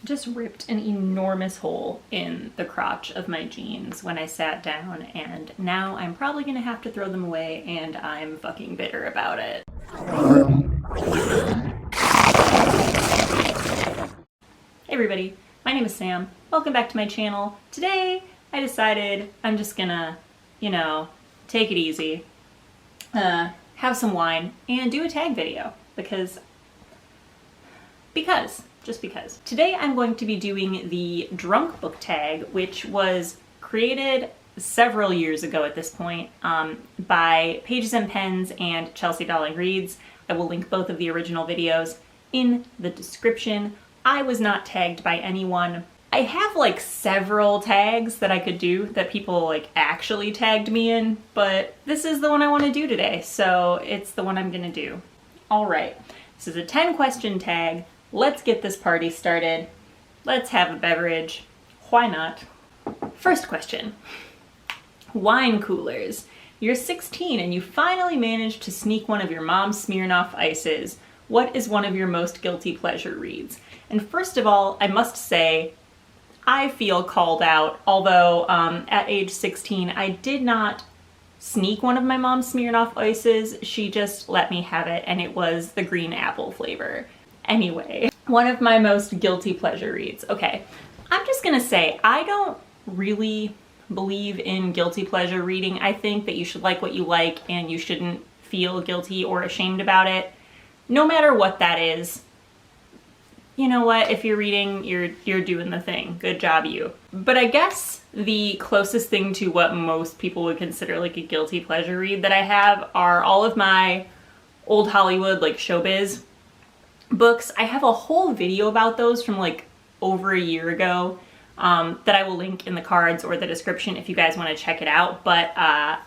Just ripped an enormous hole in the crotch of my jeans when I sat down, and now I'm probably gonna have to throw them away, and I'm fucking bitter about it. Hey everybody, my name is Sam. Welcome back to my channel. Today I decided I'm just gonna, take it easy, have some wine, and do a tag video because. Just because. Today I'm going to be doing the drunk book tag, which was created several years ago at this point by Pages and Pens and Chelsea Dowling Reads. I will link both of the original videos in the description. I was not tagged by anyone. I have like several tags that I could do that people like actually tagged me in, but this is the one I want to do today, so it's the one I'm gonna do. All right, this is a 10-question tag. Let's get this party started. Let's have a beverage. Why not? First question. Wine coolers. You're 16 and you finally managed to sneak one of your mom's Smirnoff Ices. What is one of your most guilty pleasure reads? And first of all, I must say, I feel called out, although at age 16, I did not sneak one of my mom's Smirnoff Ices. She just let me have it, and it was the green apple flavor. Anyway, one of my most guilty pleasure reads. Okay, I'm just gonna say, I don't really believe in guilty pleasure reading. I think that you should like what you like and you shouldn't feel guilty or ashamed about it, no matter what that is. You know what, if you're reading, you're doing the thing. Good job, you. But I guess the closest thing to what most people would consider like a guilty pleasure read that I have are all of my old Hollywood, like showbiz books. I have a whole video about those from like over a year ago that I will link in the cards or the description if you guys want to check it out. But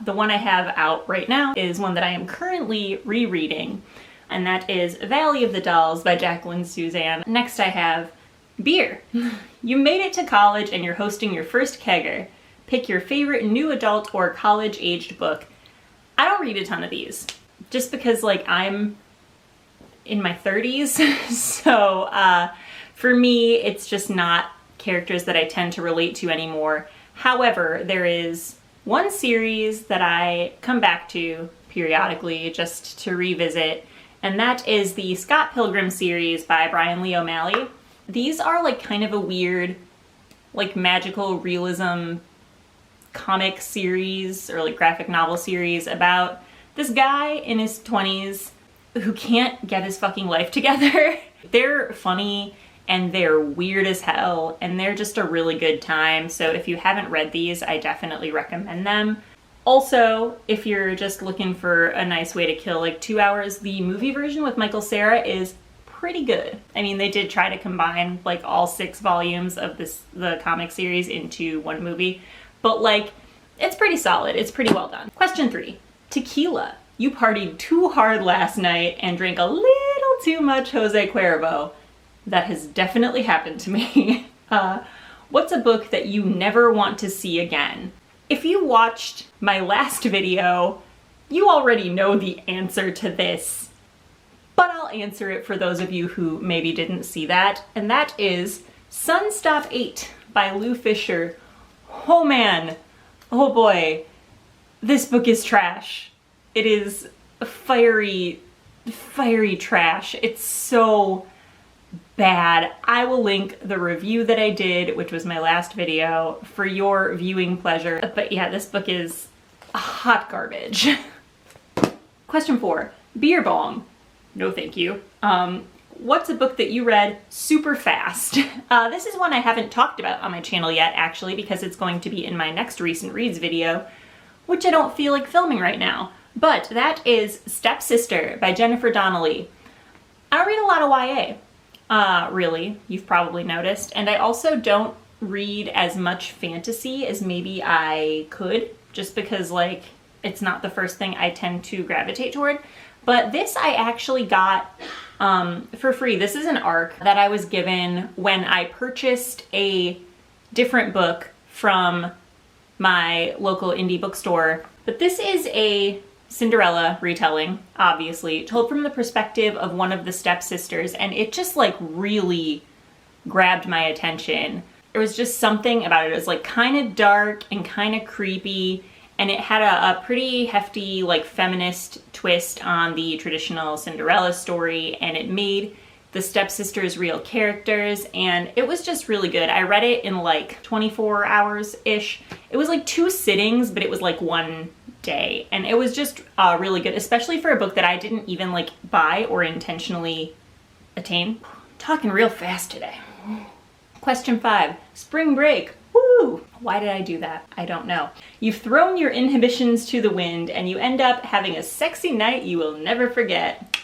the one I have out right now is one that I am currently rereading, and that is Valley of the Dolls by Jacqueline Susann. Next I have beer. You made it to college and you're hosting your first kegger. Pick your favorite new adult or college-aged book. I don't read a ton of these just because like I'm in my 30s, so for me it's just not characters that I tend to relate to anymore. However, there is one series that I come back to periodically just to revisit, and that is the Scott Pilgrim series by Brian Lee O'Malley. These are like kind of a weird like magical realism comic series or like graphic novel series about this guy in his 20s who can't get his fucking life together. They're funny and they're weird as hell and they're just a really good time. So if you haven't read these, I definitely recommend them. Also, if you're just looking for a nice way to kill like 2 hours, the movie version with Michael Cera is pretty good. I mean, they did try to combine like all 6 volumes of the comic series into one movie, but like it's pretty solid. It's pretty well done. Question 3, tequila. You partied too hard last night and drank a little too much Jose Cuervo. That has definitely happened to me. What's a book that you never want to see again? If you watched my last video, you already know the answer to this, but I'll answer it for those of you who maybe didn't see that, and that is Sunstop 8 by Lou Fisher. Oh man, oh boy, this book is trash. It is fiery trash. It's so bad. I will link the review that I did, which was my last video, for your viewing pleasure. But yeah, this book is hot garbage. Question 4, beer bong. No thank you. What's a book that you read super fast? This is one I haven't talked about on my channel yet, actually, because it's going to be in my next recent reads video, which I don't feel like filming right now. But that is Stepsister by Jennifer Donnelly. I don't read a lot of YA, really, you've probably noticed, and I also don't read as much fantasy as maybe I could, just because like it's not the first thing I tend to gravitate toward. But this I actually got for free. This is an ARC that I was given when I purchased a different book from my local indie bookstore. But this is a Cinderella retelling, obviously, told from the perspective of one of the stepsisters, and it just like really grabbed my attention. There was just something about it. It was like kind of dark and kind of creepy, and it had a pretty hefty like feminist twist on the traditional Cinderella story, and it made the stepsisters real characters, and it was just really good. I read it in like 24 hours-ish. It was like 2 sittings, but it was like 1 day, and it was just really good, especially for a book that I didn't even like buy or intentionally attain. Talking real fast today. Question 5, spring break. Woo! Why did I do that? I don't know. You've thrown your inhibitions to the wind and you end up having a sexy night you will never forget.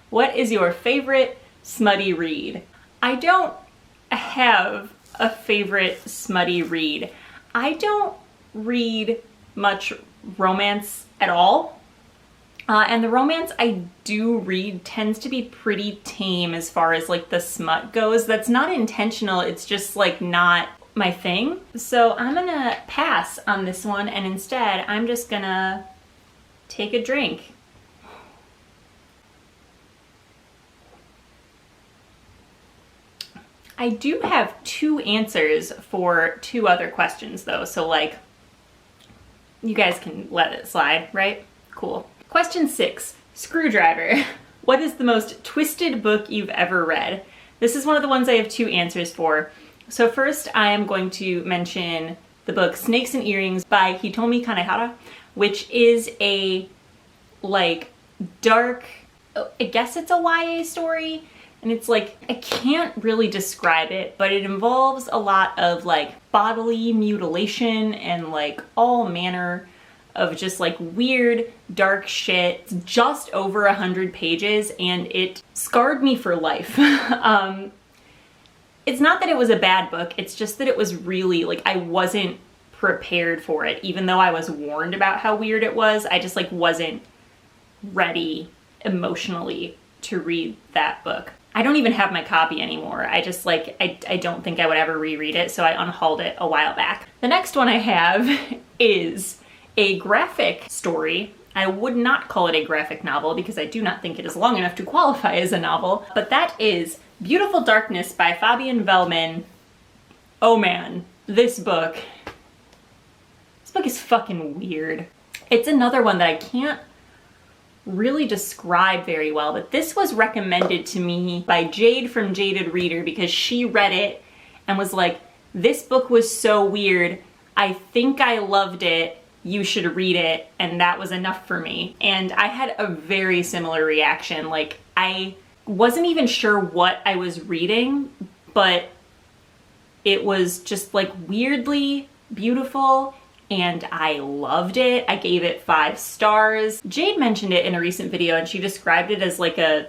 What is your favorite smutty read? I don't have a favorite smutty read. I don't read much romance at all. And the romance I do read tends to be pretty tame as far as like the smut goes. That's not intentional, it's just like not my thing. So I'm gonna pass on this one, and instead I'm just gonna take a drink. I do have 2 answers for 2 other questions though, so like you guys can let it slide, right? Cool. Question 6, Screwdriver. What is the most twisted book you've ever read? This is one of the ones I have 2 answers for. So first I am going to mention the book Snakes and Earrings by Hitomi Kanehara, which is a like dark, I guess it's a YA story, and it's like, I can't really describe it, but it involves a lot of like bodily mutilation and like all manner of just like weird, dark shit. It's just over 100 pages and it scarred me for life. It's not that it was a bad book, it's just that it was really, like, I wasn't prepared for it. Even though I was warned about how weird it was, I just like wasn't ready emotionally to read that book. I don't even have my copy anymore. I just like, I don't think I would ever reread it, so I unhauled it a while back. The next one I have is a graphic story. I would not call it a graphic novel because I do not think it is long enough to qualify as a novel, but that is Beautiful Darkness by Fabien Vehlmann. Oh man, this book is fucking weird. It's another one that I can't really describe very well, but this was recommended to me by Jade from Jaded Reader because she read it and was like, this book was so weird, I think I loved it, you should read it, and that was enough for me. And I had a very similar reaction. Like, I wasn't even sure what I was reading, but it was just like weirdly beautiful and I loved it. I gave it 5 stars. Jade mentioned it in a recent video and she described it as like a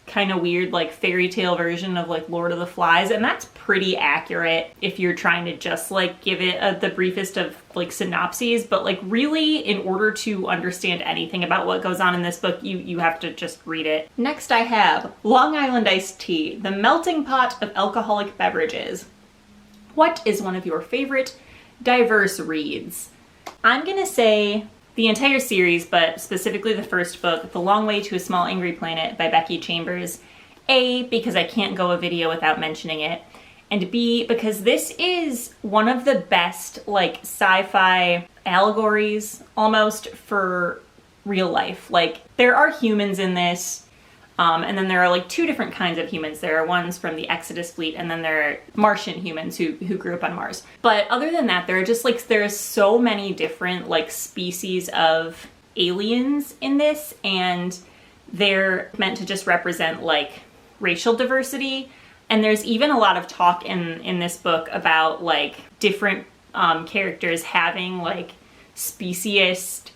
kind of weird like fairy tale version of like Lord of the Flies, and that's pretty accurate if you're trying to just like give it the briefest of like synopses, but like really in order to understand anything about what goes on in this book, you have to just read it. Next I have Long Island Iced Tea, the melting pot of alcoholic beverages. What is one of your favorite diverse reads? I'm gonna say the entire series, but specifically the first book, The Long Way to a Small Angry Planet by Becky Chambers. A, because I can't go a video without mentioning it, and B, because this is one of the best like sci-fi allegories almost for real life. Like, there are humans in this, and then there are like 2 different kinds of humans. There are ones from the Exodus fleet, and then there are Martian humans who grew up on Mars. But other than that, there are just like, there's so many different like species of aliens in this, and they're meant to just represent like racial diversity. And there's even a lot of talk in this book about like different characters having like speciesist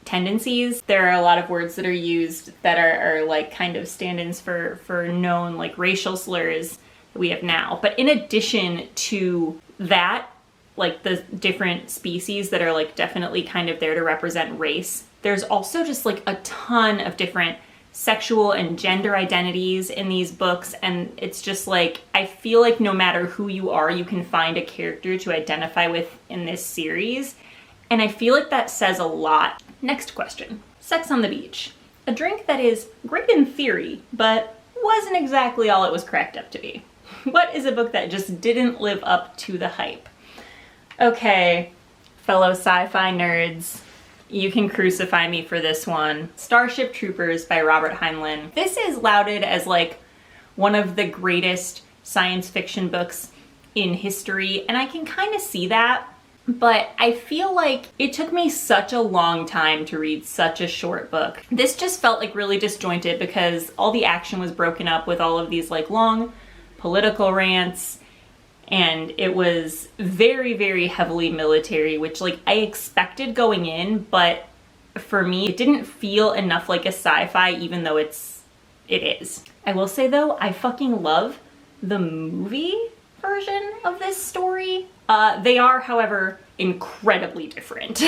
tendencies. There are a lot of words that are used that are like kind of stand-ins for known like racial slurs that we have now. But in addition to that, like the different species that are like definitely kind of there to represent race, there's also just like a ton of different sexual and gender identities in these books, and it's just like, I feel like no matter who you are, you can find a character to identify with in this series, and I feel like that says a lot. Next question. Sex on the Beach. A drink that is great in theory, but wasn't exactly all it was cracked up to be. What is a book that just didn't live up to the hype? Okay, fellow sci-fi nerds, you can crucify me for this one. Starship Troopers by Robert Heinlein. This is lauded as like one of the greatest science fiction books in history, and I can kind of see that, but I feel like it took me such a long time to read such a short book. This just felt like really disjointed because all the action was broken up with all of these like long political rants, and it was very, very heavily military, which like I expected going in, but for me, it didn't feel enough like a sci-fi, even though it is. I will say though, I fucking love the movie version of this story. They are, however, incredibly different.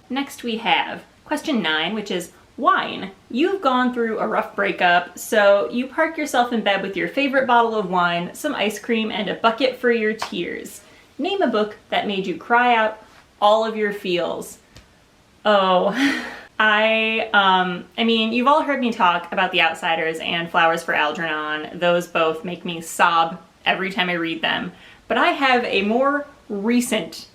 Next we have question 9, which is wine. You've gone through a rough breakup, so you park yourself in bed with your favorite bottle of wine, some ice cream, and a bucket for your tears. Name a book that made you cry out all of your feels. Oh, I mean, you've all heard me talk about The Outsiders and Flowers for Algernon. Those both make me sob every time I read them. But I have a more recent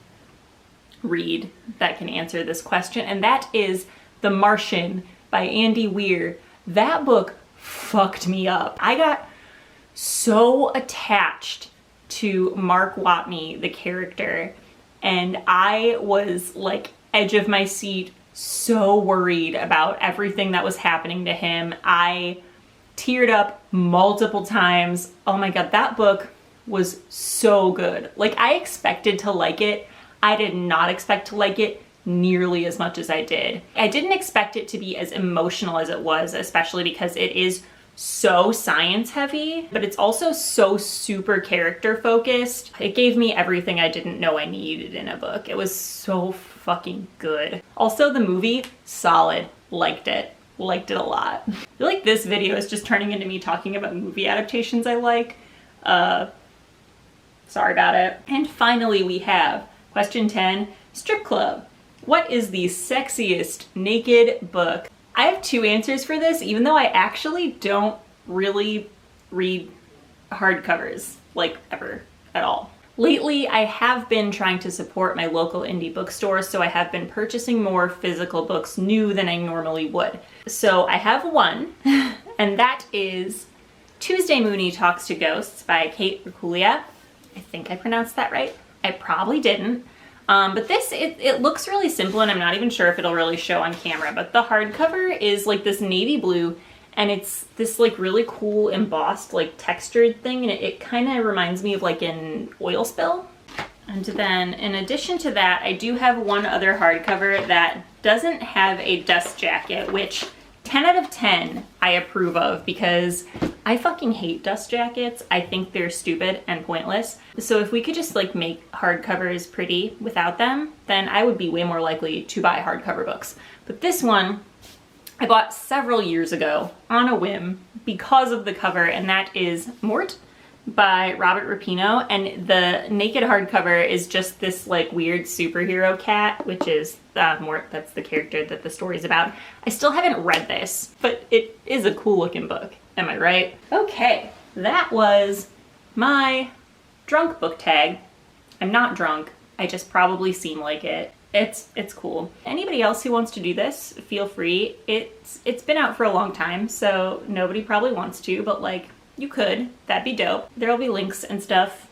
read that can answer this question, and that is The Martian by Andy Weir. That book fucked me up. I got so attached to Mark Watney, the character, and I was like edge of my seat, so worried about everything that was happening to him. I teared up multiple times. Oh my god, that book was so good. Like, I expected to like it. I did not expect to like it nearly as much as I did. I didn't expect it to be as emotional as it was, especially because it is so science heavy, but it's also so super character focused. It gave me everything I didn't know I needed in a book. It was so fucking good. Also, the movie, solid. Liked it. Liked it a lot. I feel like this video is just turning into me talking about movie adaptations I like. Sorry about it. And finally we have question 10, Strip Club. What is the sexiest naked book? I have 2 answers for this, even though I actually don't really read hardcovers, like ever, at all. Lately, I have been trying to support my local indie bookstore, so I have been purchasing more physical books new than I normally would. So I have one, and that is Tuesday Mooney Talks to Ghosts by Kate Racculia. I think I pronounced that right. I probably didn't. But this, it looks really simple, and I'm not even sure if it'll really show on camera, but the hardcover is like this navy blue, and it's this like really cool embossed like textured thing, and it kind of reminds me of like an oil spill. And then in addition to that, I do have one other hardcover that doesn't have a dust jacket, which 10 out of 10 I approve of because I fucking hate dust jackets. I think they're stupid and pointless. So if we could just like make hardcovers pretty without them, then I would be way more likely to buy hardcover books. But this one I bought several years ago on a whim because of the cover, and that is Mort by Robert Repino, and the naked hardcover is just this like weird superhero cat, which is Mort. That's the character that the story's about. I still haven't read this, but it is a cool looking book. Am I right? Okay, that was my drunk book tag. I'm not drunk. I just probably seem like it. It's cool. Anybody else who wants to do this, feel free. It's been out for a long time, so nobody probably wants to, but like, you could. That'd be dope. There'll be links and stuff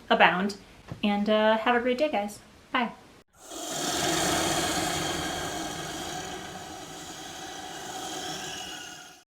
abound. And have a great day, guys. Bye.